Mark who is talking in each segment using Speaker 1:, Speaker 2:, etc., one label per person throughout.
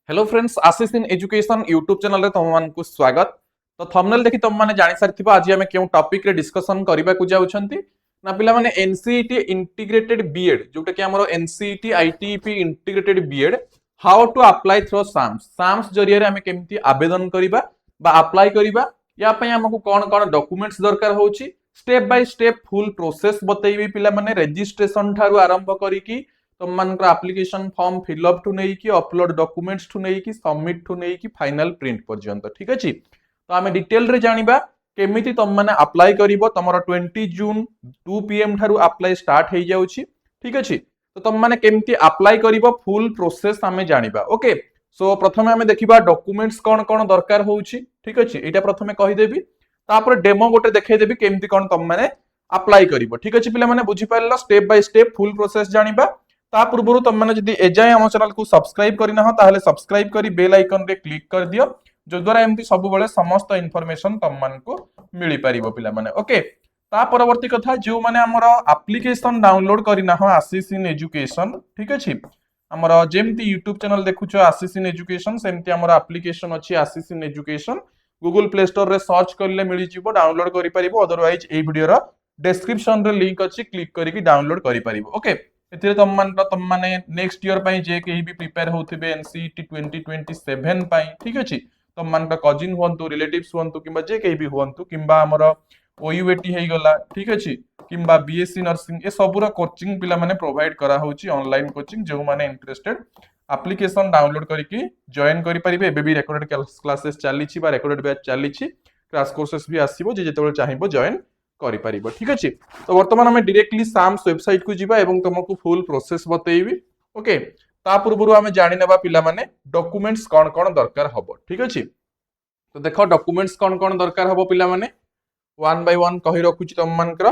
Speaker 1: Hello friends, Ashish in education YouTube channel रे तुम मानकु स्वागत। तो थंबनेल देखि तुम माने जानि सारिथिबो आज हमें केउ टॉपिक रे डिस्कशन करबा को जाउछंती ना पिला माने एनसीईटी इंटीग्रेटेड बीएड जोटा कि हमरो NCET ITEP integrated BEd how to apply through SAMS SAMS जरिया रे हमें केमती आवेदन करबा बा अप्लाई करबा या पय हमकु कोन कोन डॉक्यूमेंट्स दरकार होउची step by step full process बतैबी पिला माने रजिस्ट्रेशन थारु आरंभ करिकी तुम मानकर एप्लिकेशन फॉर्म फिलअप ठू नहीं कि अपलोड डॉक्यूमेंट्स ठू नहीं कि सबमिट ठू नहीं कि फाइनल प्रिंट पर्यंत ठीक अछि। तो आमे डिटेल रे जानिबा केमिति तुम माने अप्लाई करिवो तमरो 20 जून 2 पीएम थारु अप्लाई स्टार्ट हे जाउछि ठीक अछि। तो तुम माने केमिति अप्लाई करिवो फुल प्रोसेस आमे जानिबा ओके। सो प्रथमे आमे देखिबा डॉक्यूमेंट्स कोन कोन दरकार होउछि ठीक अछि। एटा प्रथमे कहि देबी तापर डेमो गोटे देखै देबी केमिति कोन तुम माने अप्लाई करिवो ठीक अछि। पिला माने बुझि पाइलो step by step full process जानिबा ता पूर्व तुम मैंने जदि एजाए हम चैनल को सब्सक्राइब करना हो ताहले सब्सक्राइब करी बेल आइकन रे क्लिक कर दियो जो द्वारा एमती सब बेले समस्त इंफॉर्मेशन तुम मान को मिली पारिबो पिला माने ओके। ता परवर्ती कथा जो माने हमर एप्लिकेशन डाउनलोड करना हो आशीष इन एजुकेशन ठीक अछि। हमर जेमती यूट्यूब चैनल देखुछो आशीष इन एजुकेशन सेमती हमर एप्लिकेशन अछि Ashish in Education Google Play Store रे सर्च करले मिली जिवो डाउनलोड करि पारिबो अदरवाइज ए वीडियो रो डिस्क्रिप्शन रे लिंक अछि क्लिक करिकि डाउनलोड करि पारिबो ओके। एथिरे तुम माने नेक्स्ट ईयर पई जे केही भी प्रिपेयर होथिबे एनसीईटी 2027 पई ठीक अछि। तुम मान का कजिन हुअंतु रिलेटिव्स हुअंतु किबा जे केही भी हुअंतु किबा हमर ओयूएटी हे गला ठीक अछि किबा बीएससी नर्सिंग ए सबुरा कोचिंग पिला माने प्रोवाइड करा होउची ऑनलाइन कोचिंग जो माने इंटरेस्टेड एप्लिकेशन डाउनलोड करिकि जॉइन करि परिबे। एबे भी रेकॉर्डेड क्लासेस चालीछि बा रेकॉर्डेड बैच चालीछि क्रैश कोर्सेस भी आसीबो जे जेतेबेल चाहिबो जॉइन करि परिबो ठीक अछि। तो वर्तमान हमें डायरेक्टली साम्स वेबसाइट को जिबा एवं तुमको फुल प्रोसेस बतैबी ओके। ता पूर्व हमें जानि नेबा पिला माने डॉक्यूमेंट्स कोन कोन दरकार हबो ठीक अछि। तो देखो डॉक्यूमेंट्स कोन कोन दरकार हबो पिला माने वन बाय वन कहि रखुची तुम मानकर।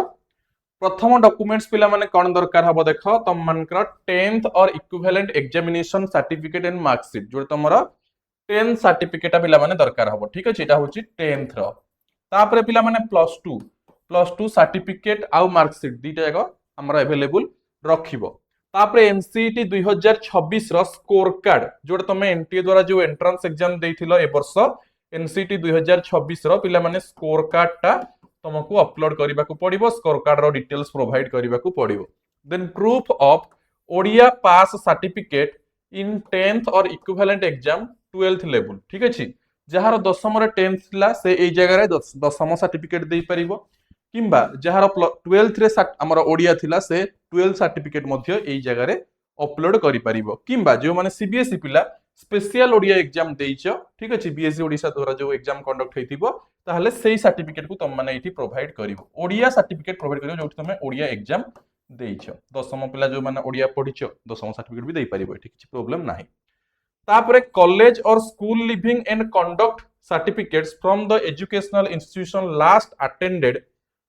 Speaker 1: प्रथम डॉक्यूमेंट्स पिला माने कोन दरकार हबो देखो तुम मानकर 10th और equivalent examination certificate and marksheet जो तमरा 10th सर्टिफिकेट पिला माने दरकार हबो ठीक अछि। एटा होची 10th रो तापरे पिला माने +2 सर्टिफिकेट आउ मार्कशीट दीटा जाक हमर अवेलेबल रखिबो। तापरे एनसीईटी 2026 रो स्कोर कार्ड जोटा तमे एनटीए द्वारा जो एंट्रेंस एग्जाम देथिलो ए वर्ष एनसीईटी 2026 रो पिला माने स्कोर कार्ड टा तुमको अपलोड करबा को पड़िबो स्कोर कार्ड रो डिटेल्स प्रोवाइड करबा को पड़िबो। Then proof of Odia pass certificate in 10th और इक्विवेलेंट एग्जाम 12th लेवल ठीक अछि। जहार दशम रे 10th थिला से ए जगह रे दशम सर्टिफिकेट देई परिबो किंबा जहार 12th रे हमर ओडिया थिला से 12th सर्टिफिकेट मध्य एई जगह रे अपलोड करि परिबो किंबा जो माने सीबीएसई पिला स्पेशल ओडिया एग्जाम देइछो ठीक अछि बीएससी ओडिशा द्वारा जो एग्जाम कंडक्ट हेतिबो ताहले सेही सर्टिफिकेट को तुम माने एठी प्रोवाइड करिवो ओडिया सर्टिफिकेट प्रोवाइड करिवो जोठी तुमे ओडिया एग्जाम देइछो। दशम पिला जो माने ओडिया पढिछो दशम सर्टिफिकेट भी देई परिबो एठी किछि प्रॉब्लम नाही। तापरे कॉलेज और school leaving and conduct certificates from the educational institution last attended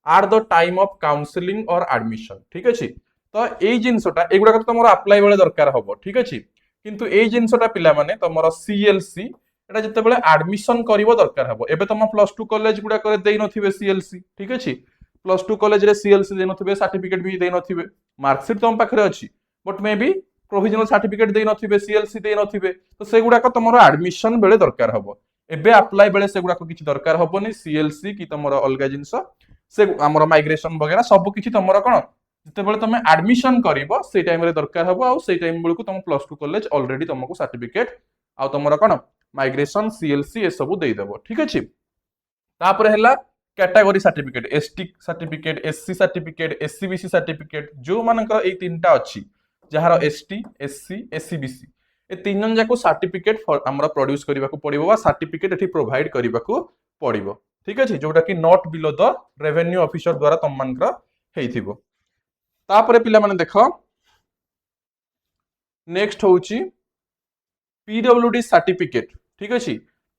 Speaker 1: or the time of counselling और एडमिशन ठीक अछि। तो एई जिंसटा एगुडा तो तमरो अप्लाई बेले दरकार हबो ठीक अछि किंतु एई जिंसटा पिला माने तमरो सीएलसी एटा जते बेले एडमिशन करिवो दरकार हबो। एबे तम +2 कॉलेज गुडा करे देई नथिबे सीएलसी ठीक अछि +2 कॉलेज रे सीएलसी देई नथिबे सर्टिफिकेट भी देई नथिबे मार्कशीट तम पाखरे अछि but may be provisional certificate देई नथिबे सीएलसी देई नथिबे तो सेगुडा को तमरो एडमिशन बेले दरकार हबो। एबे अप्लाई बेले सेगुडा को किछि दरकार हबोनी सीएलसी की तमरो अलगा जिंस से हमर माइग्रेशन वगैरह सब किछि तमरो कोन जते बेले तमे एडमिशन करिवो से टाइम रे दरकार हबो आ से टाइम बेलकु तम +2 कॉलेज ऑलरेडी तमको सर्टिफिकेट आ तमरो कोन माइग्रेशन सीएलसी ए सब देई देबो ठीक अछि। तापर हैला category certificate ST certificate SC certificate SCBC certificate जो मानकर ए तीनटा अछि जहार एसटी एससी एससीबीसी ए तीन जन जाको सर्टिफिकेट हमरा प्रोड्यूस करबा को पड़िबो बा सर्टिफिकेट एठी प्रोवाइड करबा को पड़िबो ठीक अछि जोटा कि not below the revenue officer द्वारा तम मानकर हेइथिबो। तापरे पिला माने देखो नेक्स्ट होउची पीडब्ल्यूडी सर्टिफिकेट ठीक अछि।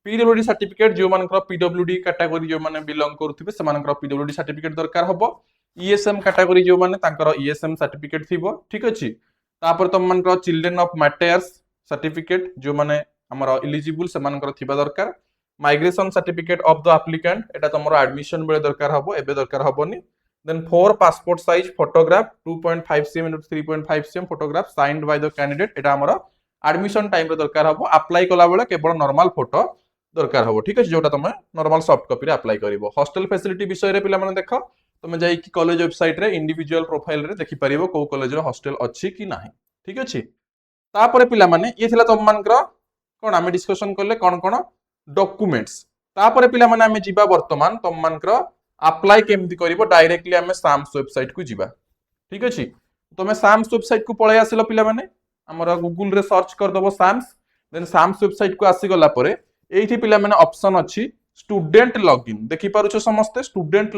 Speaker 1: पीडब्ल्यूडी सर्टिफिकेट जो मानकर पीडब्ल्यूडी कैटेगरी जो माने बिलोंग करथिबे से मानकर पीडब्ल्यूडी सर्टिफिकेट दरकार हबो। ईएसएम कैटेगरी जो माने तांकर ईएसएम सर्टिफिकेट थिबो ठीक अछि। तापर तम मानकर चिल्ड्रन ऑफ मैटर्स सर्टिफिकेट जो माने हमर एलिजिबल से मानकर थिबा दरकार। Migration certificate of the applicant एटा तमरो एडमिशन बेले दरकार हबो एबे दरकार हबोनी। Then 4 passport size photograph 2.5 cm into 3.5 cm photograph signed by the candidate एटा हमरो एडमिशन टाइम रे दरकार हबो अप्लाई कला बेले केवल नॉर्मल फोटो दरकार हबो ठीक अछि जोटा तुम नॉर्मल सॉफ्ट कॉपी रे अप्लाई करिवो हॉस्टल फैसिलिटी विषय रे पिला माने देखो तुम जाई कि कॉलेज वेबसाइट रे इंडिविजुअल प्रोफाइल रे देखि परिवो को कॉलेज रे हॉस्टल अछि कि नाही ठीक अछि तापरे पिला माने ये थिला तुम मानकर कोन आमे डिस्कशन करले कोन कोन डॉक्यूमेंट्स तापरे पिला माने आमे जिबा वर्तमान तुम मानकर अप्लाई केमति करिवो डायरेक्टली आमे साम्स वेबसाइट को जिबा ठीक अछि तुम साम्स वेबसाइट को पळे आसिलो पिला माने हमर गूगल रे सर्च कर दबो साम्स देन साम्स वेबसाइट को आसी गला परे एठी पिला माने ऑप्शन अछि स्टूडेंट लॉगिन देखि पारुछो समस्त स्टूडेंट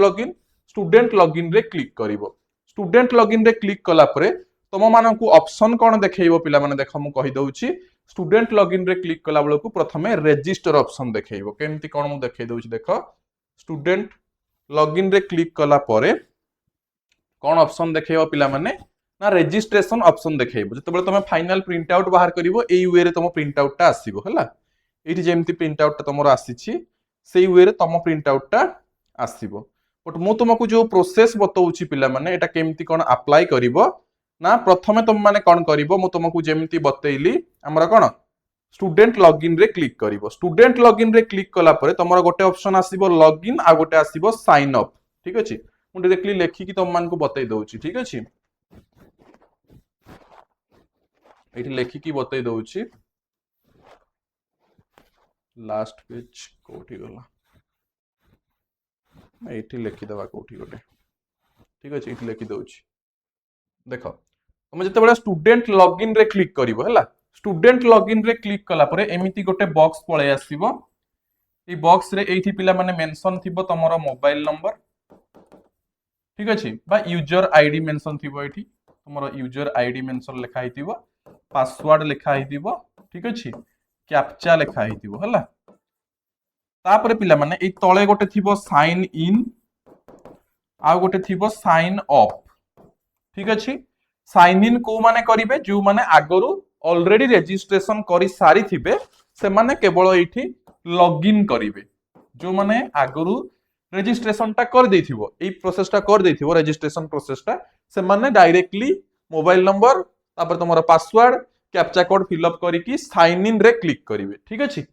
Speaker 1: लॉगिन रे क्लिक करिवो स्टूडेंट लॉगिन रे क्लिक कला परे तुम मानकु ऑप्शन कोन देखैबो पिला माने देखो मु कहि दउछि स्टूडेंट लॉगिन रे क्लिक कला बेलकु प्रथमे रजिस्टर ऑप्शन देखैबो केमति कोन मु देखै दउछि देखो स्टूडेंट लॉगिन रे क्लिक कला परे कोन ऑप्शन देखैबो पिला माने ना रजिस्ट्रेशन ऑप्शन देखैबो जतबे तुम फाइनल प्रिंट आउट बाहर करिवो एई वे रे तुम प्रिंट आउट ता आसीबो हला एठी जेमति प्रिंट आउट ता तमरो आसीछि सेई वे रे तुम प्रिंट आउट ता आसीबो बट मु तुमको जो प्रोसेस बतौछि पिला माने एटा केमति कोन अप्लाई करिवो ना प्रथमे तुम माने कोन करिवो मु तुमको जेमति बतैली हमरा कोन स्टूडेंट लॉगिन रे क्लिक करिवो स्टूडेंट लॉगिन रे क्लिक कला परे तमरो गोटे ऑप्शन आसीबो लॉगिन आ गोटे आसीबो साइन अप ठीक अछि मु डायरेक्टली लेखि कि तुम मान को बतै दउछि ठीक अछि एठी लेखि कि बतै दउछि लास्ट पेज कोठी गला एठी लेखि दबा कोठी गोटे ठीक अछि एठी लेखि दउछि देखो तुम जते स्टूडेंट लॉगिन रे क्लिक करिवो हला स्टूडेंट लॉगिन रे क्लिक कला परे एमिति गोटे बॉक्स पळे आसीबो ई बॉक्स रे एठी पिला माने मेंशन थिबो तमरो मोबाइल नंबर ठीक अछि बा यूजर आईडी मेंशन थिबो एठी तमरो यूजर आईडी मेंशन लिखा हिथिबो पासवर्ड लिखा हिथिबो ठीक अछि कैप्चा लिखा हिथिबो हला तापरे पिला माने ई तळे गोटे थिबो साइन इन आ गोटे थिबो साइन ऑफ ठीक अछि साइन इन को माने करिवे जो माने आगरु ऑलरेडी रजिस्ट्रेशन करि सारी थिबे से माने केवल एठी लॉगिन करिवे जो माने आगरु रजिस्ट्रेशन ता कर देथिबो एई प्रोसेस ता कर देथिबो रजिस्ट्रेशन प्रोसेस ता से माने डायरेक्टली मोबाइल नंबर तापर तमरो password captcha code fill up करी कि साइन इन रे क्लिक करिवे ठीक अछि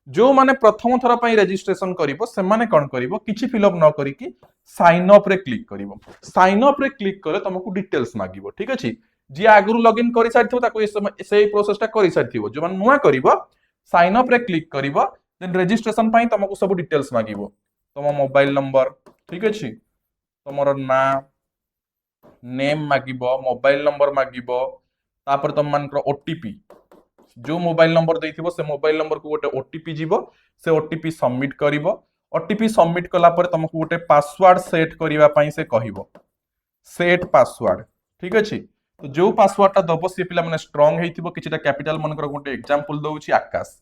Speaker 1: जो माने प्रथम थरा पई रजिस्ट्रेशन करिवो से माने कोन करिवो किछि फिल अप न करी कि साइन अप रे क्लिक करिवो साइन अप रे क्लिक करे तुमको डिटेल्स मागिवो ठीक अछि जे आगरु लॉगिन करि सारथिबो ताको सेई प्रोसेस ता करि सारथिबो जो माने नुवा करिवो साइन अप रे क्लिक करिवो देन रजिस्ट्रेशन पई तुमको सब डिटेल्स मागिवो तुम मोबाइल नंबर ठीक अछि तुमरो ना नेम मागिबो मोबाइल नंबर मागिबो तापर तुम मानकर ओटीपी जो मोबाइल नंबर देथिबो से मोबाइल नंबर को गोटे ओटीपी जीवो से ओटीपी सबमिट करिवो ओटीपी सबमिट कला पर तुमको गोटे पासवर्ड सेट करिवा पई से कहिवो सेट पासवर्ड ठीक अछि तो जो पासवर्ड ता दबो से पिला माने स्ट्रांग हेथिबो किछटा कैपिटल मनकर गोटे एग्जांपल दउछि आकाश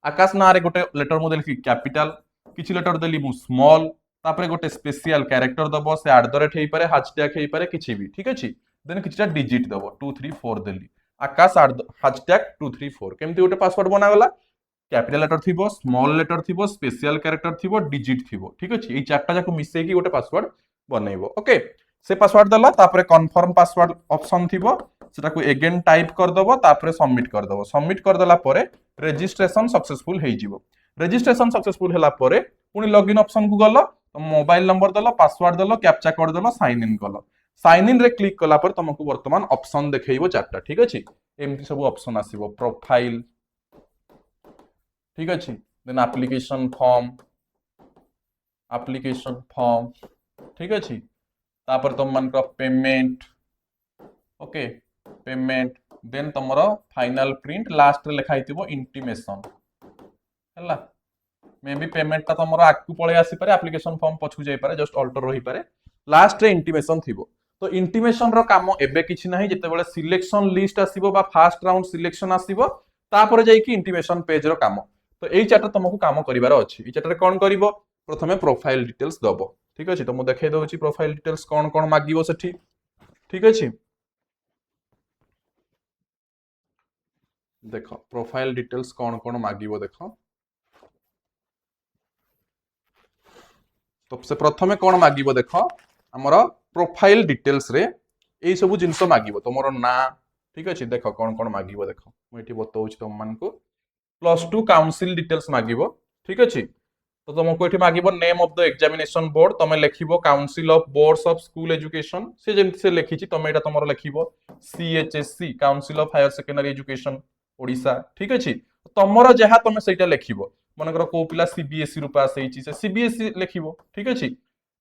Speaker 1: आकाश ना रे गोटे लेटर मु देलखि कैपिटल किछि लेटर देली मु स्मॉल तापरे गोटे स्पेशल कैरेक्टर दबो से @ हेई पारे हैशटैग हेई पारे किछि भी ठीक अछि देन किछटा डिजिट दबो 234 देली आकाश #234 केमति गोटे पासवर्ड बना गला कैपिटल लेटर थिबो स्मॉल लेटर थिबो स्पेशल कैरेक्टर थिबो डिजिट थिबो ठीक अछि एई चारटा जाको मिसै कि गोटे पासवर्ड बनैबो ओके से पासवर्ड दला तापरे कंफर्म पासवर्ड ऑप्शन थिबो सेटा को अगेन टाइप कर दबो तापरे सबमिट कर दला परे रजिस्ट्रेशन सक्सेसफुल हेई जिवो रजिस्ट्रेशन सक्सेसफुल होला परे पुनी लॉगिन ऑप्शन को गलो तुम मोबाइल नंबर दलो पासवर्ड दलो कैप्चा कोड दलो साइन इन कलो साइन इन रे क्लिक कला पर तुमको वर्तमान ऑप्शन देखैबो चारटा ठीक अछि एमती सब ऑप्शन आसीबो प्रोफाइल ठीक अछि देन एप्लीकेशन फॉर्म ठीक अछि तापर तुम मान पेमेंट ओके पेमेंट देन तुमरो फाइनल प्रिंट लास्ट रे लिखा हितिबो इंटीमेशन हला मे बी पेमेंट ता तुमरो आकु पळे आसी पारे एप्लीकेशन फॉर्म पछू जाई पारे जस्ट अल्टर रही पारे लास्ट रे इंटीमेशन थिबो तो इंटीमेशन रो काम एबे किछि नाही जते बेले सिलेक्शन लिस्ट आसीबो बा फर्स्ट राउंड सिलेक्शन आसीबो तापर जाई कि इंटीमेशन पेज रो काम तो एई चार्ट तुमको काम करिवार अछि एई चार्ट रे कोन करिवो प्रथमे प्रोफाइल डिटेल्स दबो ठीक अछि तो मु देखाइ दउछि प्रोफाइल डिटेल्स कोन कोन मागिवो सेठी ठीक अछि देखो प्रोफाइल डिटेल्स कोन कोन मागिवो देखो तो से प्रथमे कोन मागिवो देखो हमरो प्रोफाइल डिटेल्स रे एई सब जिंस मागिवो तमरो ना ठीक अच्छे देख कौन कौन मागिब देख मुझे बताऊँ तुम मानक +2 काउंसिल डिटेल्स मागिब ठीक अच्छे तो तुमको ये मागिब name of the examination board तुम लिखिब council of boards of school education से जमी से लिखी तुम यहाँ तुम लिखिब CHSC council of higher secondary education Odisha ठीक अच्छे तुमर जहाँ तुम से लिखिब मनकर को पिला CBSE रु पास से CBSE लिखिब ठीक अच्छे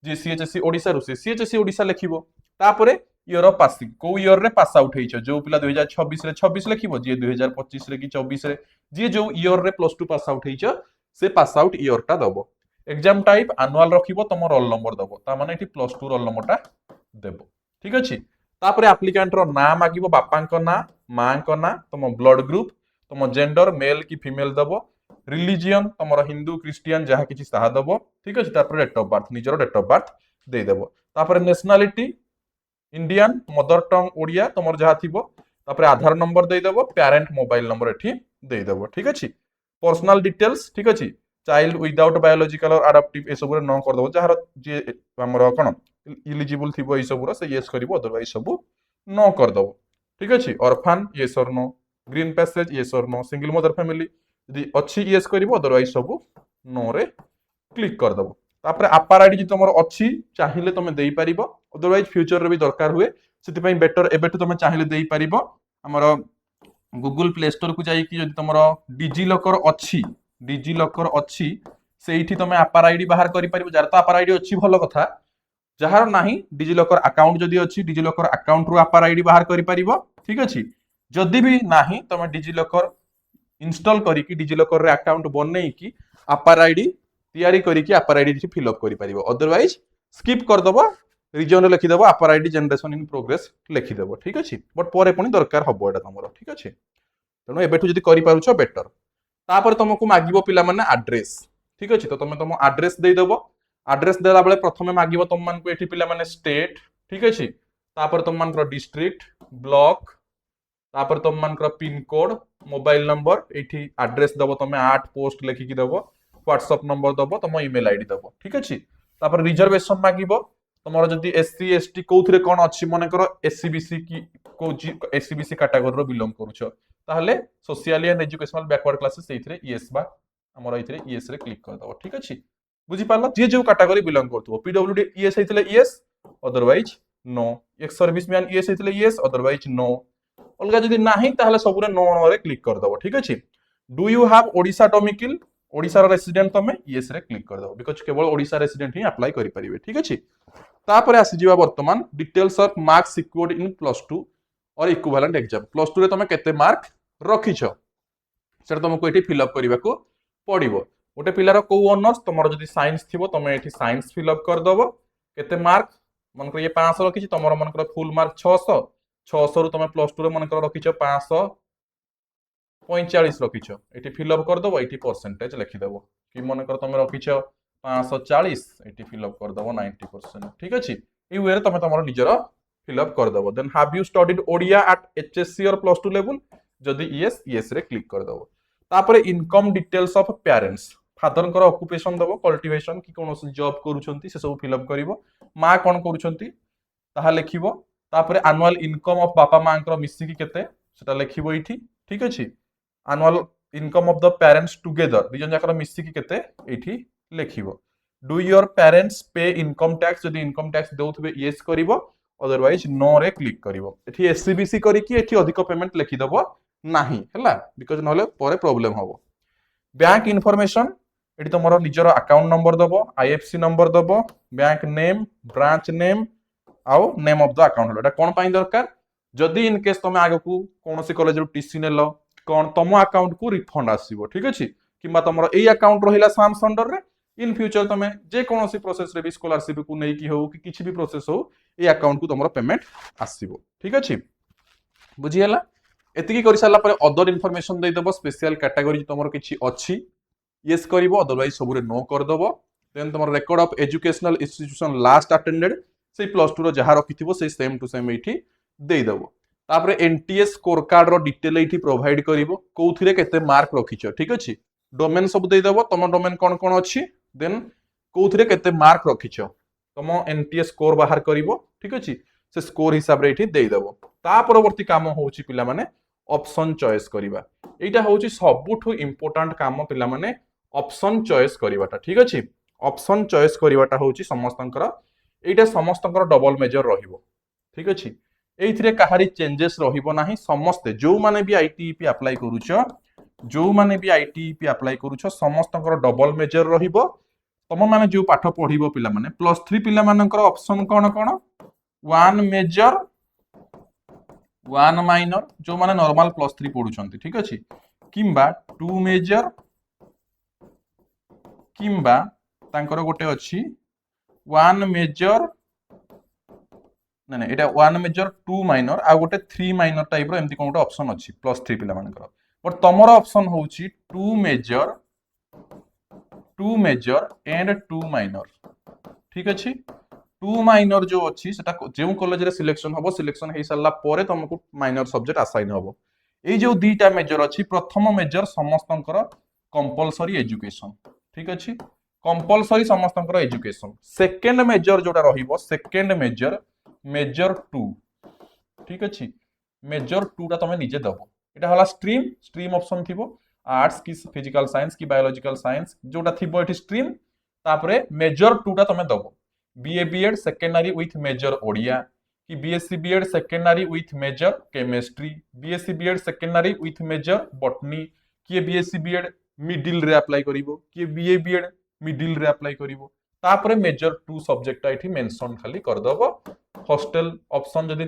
Speaker 1: जी CHSC ओडिशा रु से CHSC ओडिशा लिखिब तापर इयर ऑफ पासिंग को इयर रे पास आउट होइछ जो पिला 2026 रे 26 लिखिब जी 2025 रे कि 24 रे जी जो इयर रे +2 पास आउट होइछ से पास आउट इयर टा दबो एग्जाम टाइप एनुअल रखिबो तुम रोल नंबर दबो ता माने एठी +2 रोल नंबर टा देबो ठीक अछि तापर एप्लिकेंट रो नाम मागिबो बापा को ना मां को ना तुम ब्लड ग्रुप तुम जेंडर मेल की फीमेल दबो रिलीजियन तुमर हिंदू क्रिश्चियन जहाँ किछि ताहा दबो ठीक अछि तापर डेट ऑफ बर्थ निजरो डेट ऑफ बर्थ दे देबो तापर nationality Indian mother tongue Odia तुमर जहाँ थिबो तापर आधार नंबर दे देबो पेरेंट मोबाइल नंबर एठी दे देबो ठीक अछि पर्सनल डिटेल्स ठीक अछि चाइल्ड विदाउट बायोलॉजिकल और अडॉप्टिव ए सब न कर दबो जहार जे हमर कोन इलिजिबल थिबो ए सब से यस करिवो अदरवाइज सब न कर दबो ठीक अछि ऑर्फन यस और नो ग्रीन पैसेज यस और नो सिंगल मदर फैमिली यदि अच्छी यस करिवो अदरवाइज सब नो रे क्लिक कर दबो तापर अपार आईडी तुम अच्छी चाहिए तुम दे पार अदरवाइज फ्यूचर भी दरकार हुए से बेटर एबेठु तुम चाहिए दे पार आमर गूगल प्ले स्टोर को जाइए तुम डिजी लकर अच्छी से तुम अपार आईडी बाहर कर जार तो अपार आईडी अच्छी भल कथा जार ना डिजी लकर अकाउंट जदि अच्छी डिजी लकर अकाउंट रु अपार आईडी बाहर कर ठीक अच्छे जदि भी ना तुम डिजी लकर इनस्टॉल करके डिजी लकर अकाउंट बनई कि अपार आईडी तैयारी करके अपार आईडी फिलअप कर अदरवाइज स्किप करदब रिजन लिखिदेव अपार आईडी जनरेशन इन प्रोग्रेस लिखिदेव ठीक अच्छे बट पर पुणी दरकार हम यहाँ तुम ठीक अच्छे तेणु एबेठु जदि करिपारुछ बेटर तापर तुमको मागिबो पिला माने एड्रेस ठीक अच्छे तो तुम तुम एड्रेस देदेव एड्रेस देला बेले प्रथमे मागिबो तुम मानको एठी पिला माने स्टेट ठीक अच्छे तापर तुम मानकर डिस्ट्रिक्ट ब्लॉक तापर तुम मानकर पिन कोड मोबाइल नंबर एठी एड्रेस दबो तुम 8 पोस्ट लिखिकी दबो व्हाट्सएप नंबर दबो तुम ईमेल आईडी दबो ठीक अच्छे तापर रिजर्वेशन मागिबो तुमर जदि SC ST कोथरे कोन अछि मनकर SCBC की को SCBC कैटेगरी रो बिलोंग करूछ ताहले social and educational backward classes एथिरे ईएस बा हमर एथिरे ईएस रे क्लिक कर दबो ठीक अछि बुझी पारला जे जो कैटेगरी बिलोंग करथबो PWD ईएस हेतिले yes otherwise no ex serviceman yes हेतिले ईएस अदरवाइज नो अलगा जदि नाही ताहले सबुरे नो नो रे क्लिक कर दबो ठीक अछि do you have Odisha domicile Odisha resident तमे यस रे क्लिक कर दो बिकॉज केवल ओडिशा रेसिडेंट ही अप्लाई करि परिबे ठीक अछि तापर आसी जिवा वर्तमान डिटेल्स ऑफ मार्क्स सिक्योर्ड इन +2 और इक्विवेलेंट एग्जाम +2 रे तमे केते मार्क रखिछ सेटा तुमको एठी फिल अप करबा को पड़िबो गोटे पिलार को ऑनर्स तुमर जदि साइंस थिबो तमे एठी साइंस फिल अप कर दबो केते मार्क मनकर ये 500 रखिछ तुमर मनकर फुल मार्क 600 600 रु तमे +2 रे मनकर रखिछ 545 रखिछ एठी फिल अप कर दबो एठी परसेंटेज लिखि दबो कि मनकर तुम रखिछ 540 एठी फिल अप कर दबो 90% ठीक अछि ए वे रे तमे तमरो निजर फिल अप कर दबो then have you studied Odia at HSC और +2 लेवल जदि यस यस रे क्लिक कर दबो तापर income details of parents father कर ऑक्युपेशन दबो कल्टीवेशन कि कोनोसी जॉब करूछंती से सब फिल अप करिवो मां कोन करूछंती ताहा लिखिबो तापर एनुअल इनकम ऑफ बापा मां कर मिसी कि केते सेटा लिखिबो इठी ठीक अछि annual income of the parents together दिजन जाकर मिसी कि केते एठी लिखिबो do your parents pay income tax जदि इनकम टैक्स देउथबे यस करिवो अदरवाइज नो रे क्लिक करिवो एठी SCBC करिकि एठी अधिक पेमेंट लिखि दबो नाही हला बिकॉज नहले परे प्रॉब्लम होबो बैंक इन्फॉर्मेशन एठी तमरो निजर अकाउंट नंबर दबो IFC नंबर दबो बैंक नेम ब्रांच नेम आउ नेम ऑफ द अकाउंट एटा कोन पई दरकार जदि इन केस तमे आगु को कोनोसी कॉलेज रो टीसी नेलो कोन तम अकाउंट को रिफंड आसीबो ठीक अछि किबा तमरो एई अकाउंट रहिला साम्स अंडर रे इन फ्यूचर तमे जे कोनोसी प्रोसेस रे भी स्कॉलरशिप को नै कि हो कि किछि भी प्रोसेस हो ए अकाउंट को तमरो पेमेंट आसीबो ठीक अछि बुझी हला एतिकी करि साला परे अदर इन्फॉर्मेशन दे देबो स्पेशल कैटेगरी तमरो किछि अछि यस करिवो अदरवाइज सबुरे नो कर दबो देन तमरो record of educational institution last attended से +2 रो जहा रखिथिबो से सेम टू सेम एठी दे देबो तापर NTA स्कोर कार्ड रो डिटेल एठी प्रोवाइड करिवो कोउथिरे केते मार्क रखिछ ठीक अछि डोमेन सब दे देबो तम डोमेन कोन कोन अछि देन कोउथिरे केते मार्क रखिछ तम NTA स्कोर बाहर करिवो ठीक अछि से स्कोर हिसाब रे एठी देई देबो ता परवर्ती काम होउची पिला माने ऑप्शन चॉइस करिवा एटा होउची सबुठु इंपोर्टेंट काम पिला माने ऑप्शन चॉइस करिवाटा ठीक अछि ऑप्शन चॉइस करिवाटा होउची समस्तंकर एटा समस्तंकर डबल मेजर रहिबो ठीक अछि एइथिरे काहारी चेंजेस रहिबो नाही समस्ते जो माने भी आईटीईपी अप्लाई करूछो जो माने भी आईटीईपी अप्लाई करूछो समस्तंकर डबल मेजर रहिबो तम माने जो पाठ पढिबो पिला माने +3 पिला मानकर ऑप्शन कोन कोन 1 मेजर 1 माइनर जो माने नॉर्मल +3 पढुछंती ठीक अछि किंबा 2 मेजर किंबा तांकर गोटे अछि 1 मेजर ना एटा 1 मेजर 2 माइनर आ गोटे 3 माइनर टाइप रो एमती कोन गोटे ऑप्शन अछि +3 पिला मानकर बट तमर ऑप्शन होउची 2 मेजर एंड 2 माइनर ठीक अछि 2 माइनर जो अछि सेटा जेउ कॉलेज रे सिलेक्शन हबो सिलेक्शन हे साला परे तुमको माइनर सब्जेक्ट असाइन हबो ए जो दीटा मेजर अछि प्रथम मेजर समस्तंकर कंपलसरी एजुकेशन ठीक अछि कंपलसरी समस्तंकर एजुकेशन सेकंड मेजर जोटा रहिबो सेकंड मेजर 2 ठीक अछि मेजर 2 टा तमे निजे दबो एटा हला स्ट्रीम ऑप्शन थिबो आर्ट्स की फिजिकल साइंस की बायोलॉजिकल साइंस जोटा थिबो एठी स्ट्रीम तापरे मेजर 2 टा तमे दबो BA BEd secondary with major Odia कि BSc BEd secondary with major chemistry BSc BEd secondary with major botany कि बीएससी बीएड मिडिल रे अप्लाई करिवो कि बीए बीएड मिडिल रे अप्लाई करिवो तापरे मेजर 2 सब्जेक्ट एठी मेंशन खाली कर दबो हॉस्टल ऑप्शन जदी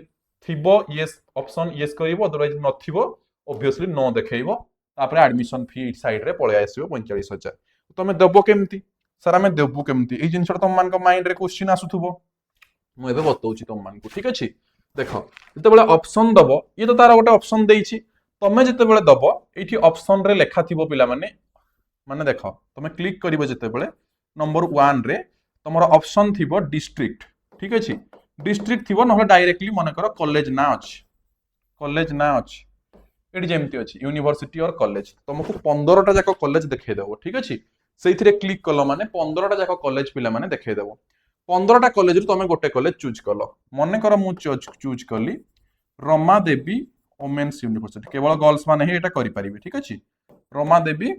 Speaker 1: थिबो यस ऑप्शन यस करिवो अदरवाइज नथिबो ऑब्वियसली नो देखैबो तापरे एडमिशन फी साइड रे पळे आसीबो 45000 तमे दबो केमती सर आमे देबु केमती ए जिंसटा तुम मान को माइंड रे क्वेश्चन आसुथबो मु एबे बतौची तुम मान को ठीक अछि देखो जते बेले ऑप्शन दबो ये तो तारा गोटे ऑप्शन देइछि तमे जते बेले दबो एठी ऑप्शन रे लेखा थिबो पिला माने देखो तमे क्लिक करिवो जते बेले नंबर 1 रे तमरो ऑप्शन थिबो डिस्ट्रिक्ट ठीक अछि डिस्ट्रिक्ट थिबो नहले डायरेक्टली माने करो कॉलेज ना अछि एठी जेमती अछि यूनिवर्सिटी और कॉलेज तुमको 15 टा जाको कॉलेज देखाइ देबो ठीक अछि सेइथिरे क्लिक कलो माने 15 टा जाको कॉलेज पिला माने देखाइ देबो 15 टा कॉलेज रु तुमे गोटे कॉलेज चूज कलो मने करो मु चूज कली रमा देवी वोमेन्स यूनिवर्सिटी केवल गर्ल्स माने ही एटा करि परिबे ठीक अछि रमा देवी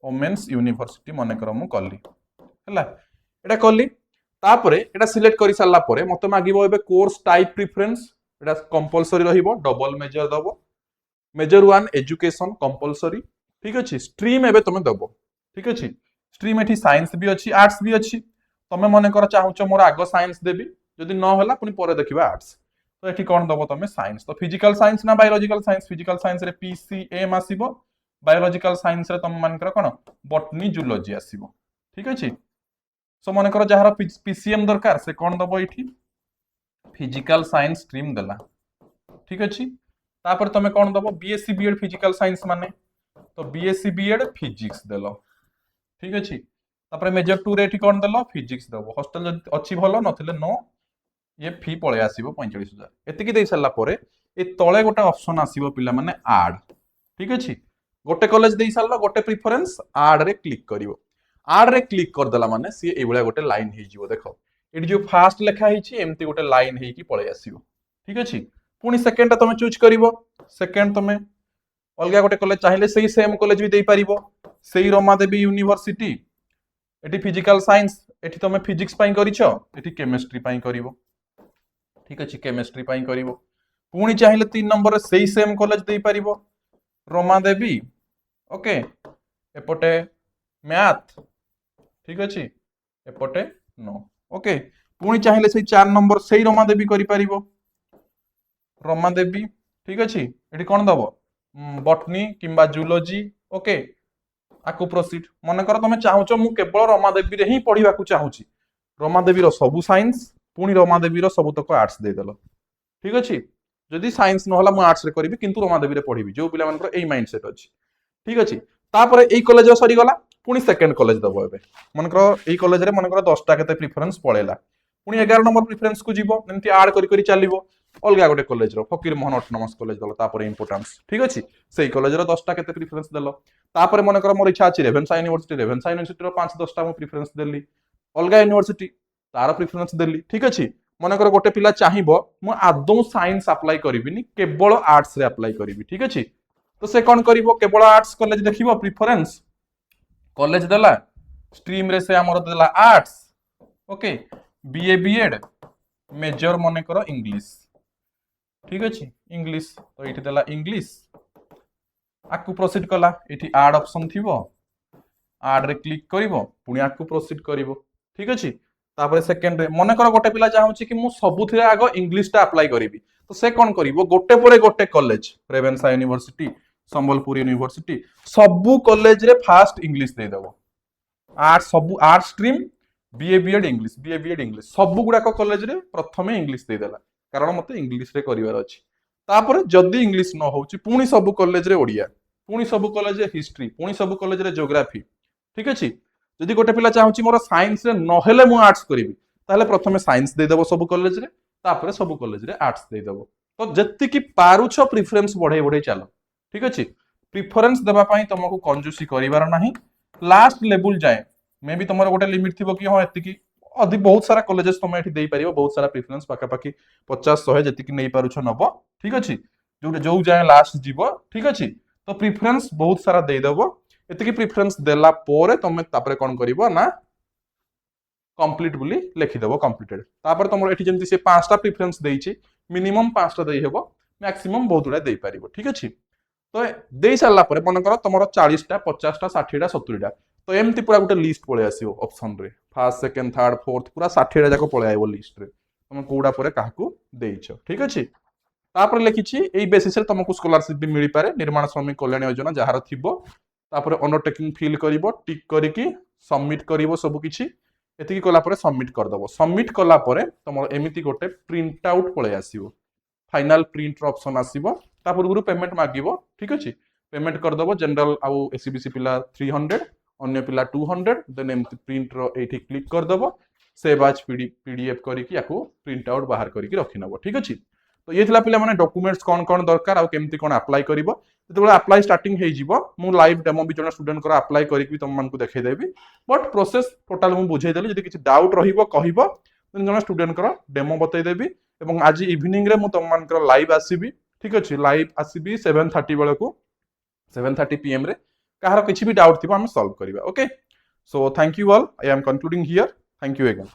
Speaker 1: वोमेन्स यूनिवर्सिटी मने करो मु कली हला एटा कली तापरे एटा सिलेक्ट करि साला परे मते मागिबो एबे कोर्स टाइप प्रेफरेंस एटा कंपलसरी रहिबो डबल मेजर दबो मेजर 1 एजुकेशन कंपलसरी ठीक अछि स्ट्रीम एबे तुमे दबो ठीक अछि स्ट्रीम एठी साइंस भी अछि आर्ट्स भी अछि तमे मने कर चाहूच मोर आगो साइंस देबी जदि न होला पुनी परे देखिबा आर्ट्स तो एठी कोन दबो तमे साइंस तो फिजिकल साइंस ना बायोलॉजिकल साइंस फिजिकल साइंस रे पीसीएम आसीबो बायोलॉजिकल साइंस रे तमे मान कर कोन बॉटनी जूलॉजी आसीबो ठीक अछि सो मने कर जहार पीसीएम दरकार से कोन दबो एठी फिजिकल साइंस स्ट्रीम देला ठीक अछि तापर तमे कोन दबो बीएससी बीएड फिजिकल साइंस माने तो बीएससी बीएड फिजिक्स देलो ठीक अछि तापर मेजर 2 रे एठी कोन देलो फिजिक्स दबो हॉस्टल जदि अछि भलो नथिले नो ये फी पळे आसीबो 45000 एतिकी देई सल्ला परे ए तळे गोटे ऑप्शन आसीबो पिला माने ऐड ठीक अछि गोटे कॉलेज देई सल्ला गोटे प्रेफरेंस ऐड रे क्लिक करिवो ऐड रे क्लिक कर देला माने सी एबळा गोटे लाइन हेइ जिवो देखो एठी जो फास्ट लेखा हेछि एम्ति गोटे लाइन हेइ की पळे आसीबो ठीक अछि पुनी सेकंड ता तमे चूज करिवो सेकंड तमे अलगा गोटे कॉलेज चाहिले सेही सेम कॉलेज भी देई परिवो सेही रमा देवी यूनिवर्सिटी एठी फिजिकल साइंस एठी तमे फिजिक्स पाई करिछो एठी केमिस्ट्री पाई करिवो ठीक अछि केमिस्ट्री पाई करिवो पुनी चाहिले 3 नंबर रे सेही सेम कॉलेज देई परिवो रमा देवी ओके एपटे मैथ ठीक अछि एपटे नो ओके पुनी चाहिले सेही 4 नंबर सेही रमा देवी करि परिवो रमा देवी ठीक अछि एठी कोन दबो बॉटनी किंबा जूलॉजी ओके आकु प्रोसीड मन कर तमे चाहूच मु केवल रमा देवी रे ही पढिबा को चाहूची रमा देवी रो सबु साइंस पुनी रमा देवी रो सबु तक आर्ट्स दे देलो ठीक अछि जदि साइंस न होला मु आर्ट्स रे करबी किंतु रमा देवी रे पढिबी जो पिला मन एई माइंडसेट अछि ठीक अछि तापर एई कॉलेज सरी गला पुनी सेकंड कॉलेज दबो एबे मन कर एई कॉलेज रे मन कर 10 टा केते प्रेफरेंस पळेला पुनी 11 नंबर प्रेफरेंस को जीवो एमती ऐड करि करि चलिवो अलगा गोटे कॉलेज रो फकीर मोहन ऑटोनोमस कॉलेज दलो तापर इंपोर्टेंस ठीक अछि सेही कॉलेज रो 10 टा केते प्रेफरेंस देलो तापर मन कर मोर इच्छा अछि रेवेन्सा यूनिवर्सिटी रो 5-10 टा मु प्रेफरेंस देली अलगा यूनिवर्सिटी तार प्रेफरेंस देली ठीक अछि मनकर गोटे पिला चाहिबो मु आदौ साइंस अप्लाई करिबिनी केवल आर्ट्स रे अप्लाई करिवि ठीक अछि तो से कौन करिवो केवल आर्ट्स कॉलेज देखिबो प्रिफरेंस कॉलेज देला स्ट्रीम रे से हमर देला arts okay BA BEd major मने करो इंग्लिश ठीक अछि इंग्लिश तो एठी देला इंग्लिश आकु प्रोसीड कला एठी ऐड ऑप्शन थिबो ऐड रे क्लिक करिवो पुनी आकु प्रोसीड करिवो ठीक अछि तापर सेकंड रे मने करो गोटे पिला चाहूची कि मु सबुथिरे आगो इंग्लिश टा अप्लाई करिवि तो से कोन करिवो गोटे परे गोटे college Ravenshaw university Sambalpur university सबु कॉलेज रे फास्ट इंग्लिश दे देबो आर्ट्स सबु art stream BA BEd English सबु गुडाक कॉलेज रे प्रथमे इंग्लिश दे देला कारण मते इंग्लिश रे करिवार अछि तापर जदी इंग्लिश न होउची पुनी सबु कॉलेज रे ओडिया पुनी सबु कॉलेज रे हिस्ट्री पुनी सबु कॉलेज रे ज्योग्राफी ठीक अछि जदी गोटे पिला चाहूची मोर साइंस रे नहेले मु आर्ट्स करिवि ताले प्रथमे साइंस दे देबो सबु कॉलेज रे तापर सबु कॉलेज रे आर्ट्स दे देबो तो जत्ति की पारुछ प्रेफरेंस बढ़े बढ़े चलो ठीक अछि प्रेफरेंस देबा पई तुमको कंजूसी करिवार नाही लास्ट लेवल जाए मे भी तुमर गोटे लिमिट थिबो कि हां एति की अधिक बहुत सारा कॉलेजेस तुम एठी देई परिबो बहुत सारा प्रेफरेंस पाका पाकी 50 100 जति की नै पारुछ नबो ठीक अछि जो जाए लास्ट जीवो ठीक अछि तो प्रेफरेंस बहुत सारा दे देबो एति की प्रेफरेंस देला पोरे तुम तापरे कोन करिवो ना कंप्लीट बोली लिखि देबो कंप्लीटेड तापर तुमर एठी जेंति से पांचटा प्रेफरेंस देइछि मिनिमम पांचटा देई हेबो मैक्सिमम बहुत उडा देई परिबो ठीक अछि तो दे सारा पर मन कर तुम 40टा 50टा 60टा 70टा तो एमती पूरा गोटे लिस्ट पळे आसीबो ऑप्शन रे फर्स्ट सेकंड थर्ड फोर्थ पूरा 60टा जाको पळे आइबो लिस्ट रे तुम कोडा परे काहाकू देइछो ठीक अछि तापर लिखिछि एई बेसिस रे तुमको स्कॉलरशिप भी मिली पारे निर्माण श्रमिक कल्याण योजना जहार थिबो तापर अंडरटेकिंग फिल करिवो टिक करिकि सबमिट करिवो सब किछि एतिकी कला परे सबमिट कर दबो सबमिट कला परे तुम एमिति गोटे प्रिंट आउट पळे आसीबो फाइनल प्रिंट ऑप्शन आसीबो ता पूर्व पेमेंट मागिबो ठीक अछि पेमेंट कर दबो जनरल आउ एसीबीसी पिला 300 अन्य पिला 200 देन एमती प्रिंट रो एठी क्लिक कर दबो सेव एज पीडीएफ करिकि याकू प्रिंट आउट बाहर करिकि रखि नबो ठीक अछि तो ये थिला पिला माने डॉक्यूमेंट्स कोन कोन दरकार आउ केमती कोन अप्लाई करिवो जेतबे अप्लाई स्टार्टिंग हे जिवो मु लाइव डेमो भी जण स्टूडेंट को अप्लाई करिकि तुम मानकु देखाइ देबी बट प्रोसेस टोटल मु बुझाइ देली जदि किछि डाउट रहिबो कहिबो जण स्टूडेंट को डेमो बतै देबी एवं आज इवनिंग रे मु तुम मानकर लाइव आसीबी ठीक अछि लाइव आसीबी 7:30 बेला को 7:30 PM रे कहार किछि भी डाउट थिबो हम सॉल्व करिबा okay so thank you all I am concluding here thank you again